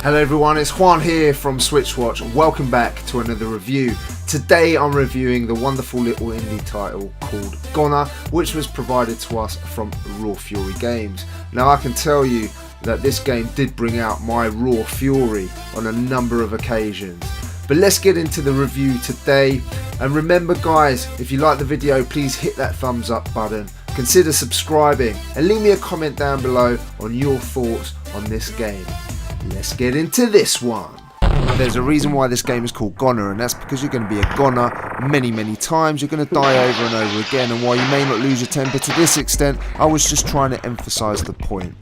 Hello everyone, it's Juan here from SwitchWatch. Welcome back to another review. Today I'm reviewing the wonderful little indie title called GoNNER, which was provided to us from Raw Fury Games. Now I can tell you that this game did bring out my raw fury on a number of occasions. But let's get into the review today. And remember guys, if you like the video, please hit that thumbs up button. Consider subscribing and leave me a comment down below on your thoughts on this game. Let's get into this one. There's a reason why this game is called GoNNER, and that's because you're going to be a goner many times. You're going to die over and over again, and while you may not lose your temper to this extent, I was just trying to emphasize the point.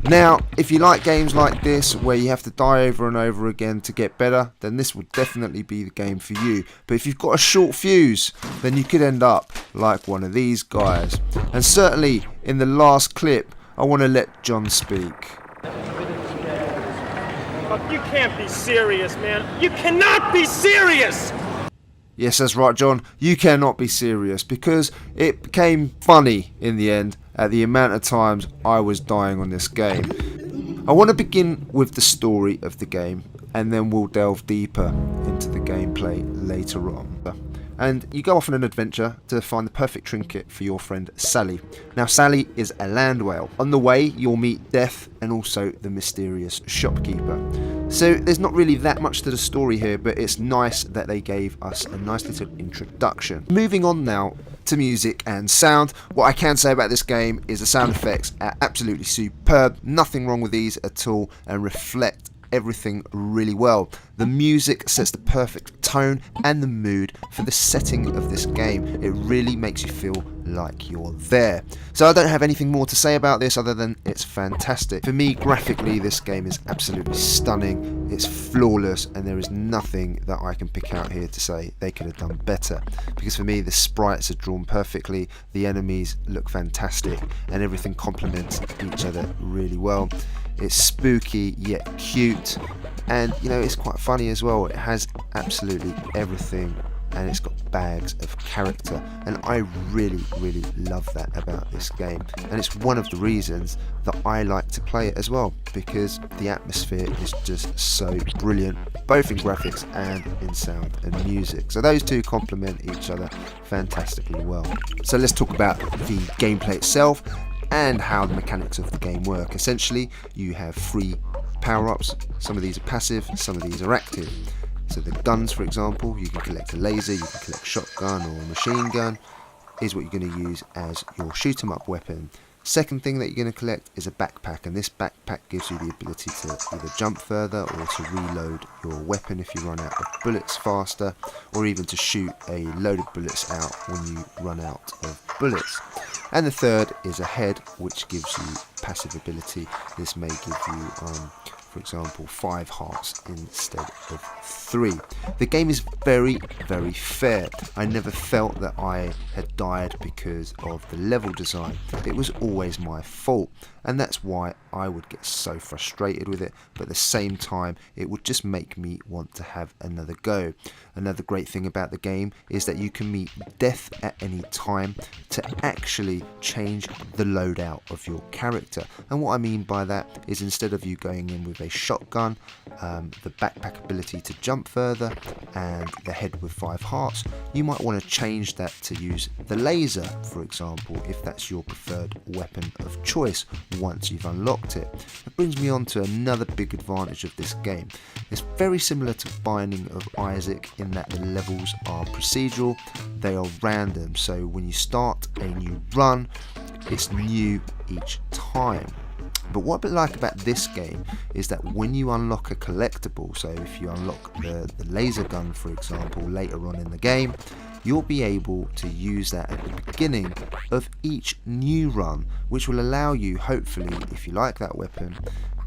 Now, if you like games like this where you have to die over and over again to get better, then this would definitely be the game for you. But if you've got a short fuse, then you could end up like one of these guys. And certainly in the last clip, I want to let John speak. You can't be serious, man. You cannot be serious! Yes, that's right, John. You cannot be serious, because it became funny in the end at the amount of times I was dying on this game. I want to begin with the story of the game, and then we'll delve deeper into the gameplay later on. And you go off on an adventure to find the perfect trinket for your friend Sally. Now Sally is a land whale. On the way you'll meet Death and also the mysterious shopkeeper. So there's not really that much to the story here, but it's nice that they gave us a nice little introduction. Moving on now to music and sound. What I can say about this game is the sound effects are absolutely superb. Nothing wrong with these at all and reflect everything really well. The music sets the perfect tone and the mood for the setting of this game. It really makes you feel like you're there. So I don't have anything more to say about this other than it's fantastic. For me, graphically, this game is absolutely stunning. It's flawless, and there is nothing that I can pick out here to say they could have done better. Because for me, the sprites are drawn perfectly, the enemies look fantastic, and everything complements each other really well. It's spooky yet cute, and you know, it's quite funny as well. It has absolutely everything, and it's got bags of character, and I really love that about this game. And it's one of the reasons that I like to play it as well, because the atmosphere is just so brilliant, both in graphics and in sound and music. So those two complement each other fantastically well. So let's talk about the gameplay itself and how the mechanics of the game work. Essentially, you have 3 power-ups. Some of these are passive, some of these are active. So the guns, for example, you can collect a laser, you can collect a shotgun or a machine gun, is what you're going to use as your shoot 'em up weapon. Second thing that you're going to collect is a backpack, and this backpack gives you the ability to either jump further or to reload your weapon if you run out of bullets faster, or even to shoot a load of bullets out when you run out of bullets. And the third is a head, which gives you passive ability. This may give you, for example, 5 hearts instead of 3. The game is very fair. I never felt that I had died because of the level design. It was always my fault, and that's why I would get so frustrated with it, but at the same time it would just make me want to have another go. Another great thing about the game is that you can meet death at any time to actually change the loadout of your character. And what I mean by that is, instead of you going in with a shotgun, the backpack ability to jump further, and the head with 5 hearts, you might want to change that to use the laser, for example, if that's your preferred weapon of choice once you've unlocked it. That brings me on to another big advantage of this game. It's very similar to Binding of Isaac in that the levels are procedural, they are random, so when you start a new run, it's new each time. But what I like about this game is that when you unlock a collectible, so if you unlock the laser gun, for example, later on in the game, you'll be able to use that at the beginning of each new run, which will allow you, hopefully, if you like that weapon,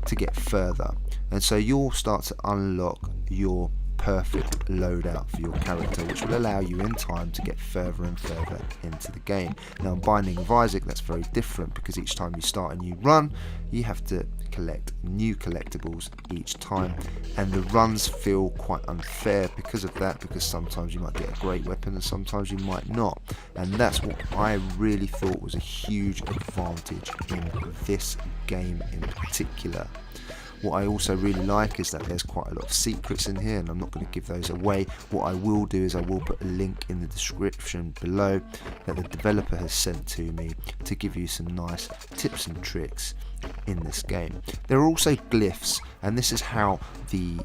to get further. And so you'll start to unlock your perfect loadout for your character, which will allow you in time to get further and further into the game. Now in Binding of Isaac, that's very different, because each time you start a new run, you have to collect new collectibles each time, and the runs feel quite unfair because of that, because sometimes you might get a great weapon and sometimes you might not, and that's what I really thought was a huge advantage in this game in particular. What I also really like is that there's quite a lot of secrets in here, and I'm not going to give those away. What I will do is I will put a link in the description below that the developer has sent to me to give you some nice tips and tricks in this game. There are also glyphs, and this is how the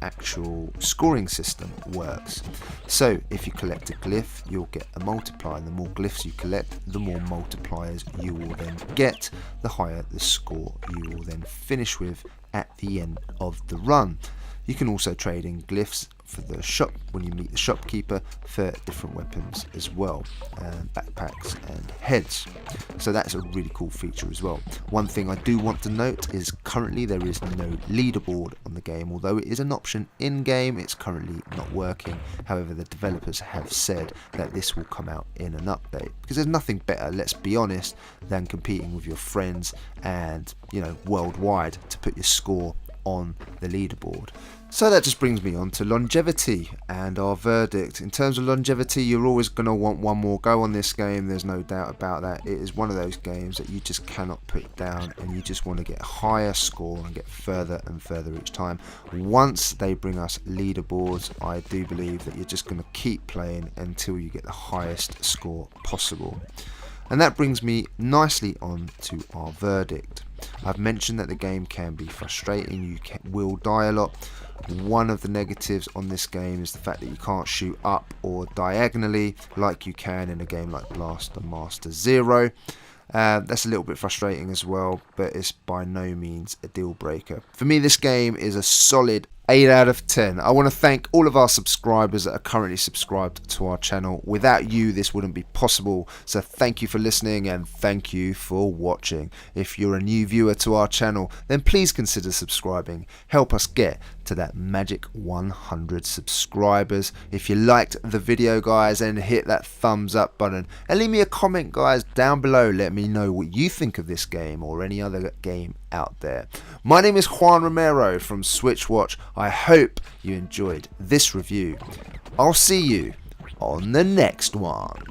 actual scoring system works. So if you collect a glyph, you'll get a multiplier, and the more glyphs you collect, the more multipliers you will then get, the higher the score you will then finish with at the end of the run. You can also trade in glyphs for the shop when you meet the shopkeeper for different weapons as well, backpacks and heads. So that's a really cool feature as well. One thing I do want to note is currently there is no leaderboard on the game. Although it is an option in game, it's currently not working. However, the developers have said that this will come out in an update, because there's nothing better, let's be honest, than competing with your friends and, you know, worldwide to put your score on the leaderboard. So that just brings me on to longevity and our verdict. In terms of longevity, you're always going to want one more go on this game, there's no doubt about that. It is one of those games that you just cannot put down, and you just want to get a higher score and get further and further each time. Once they bring us leaderboards, I do believe that you're just going to keep playing until you get the highest score possible. And that brings me nicely on to our verdict. I've mentioned that the game can be frustrating, you will die a lot. One of the negatives on this game is the fact that you can't shoot up or diagonally like you can in a game like Blaster Master Zero. That's a little bit frustrating as well, but it's by no means a deal breaker. For me, this game is a solid 8 out of 10. I want to thank all of our subscribers that are currently subscribed to our channel. Without you, this wouldn't be possible. So thank you for listening, and thank you for watching. If you're a new viewer to our channel, then please consider subscribing. Help us get to that magic 100 subscribers. If you liked the video, guys, then hit that thumbs up button and leave me a comment, guys, down below. Let me know what you think of this game or any other game out there. My name is Juan Romero from SwitchWatch. I hope you enjoyed this review. I'll see you on the next one.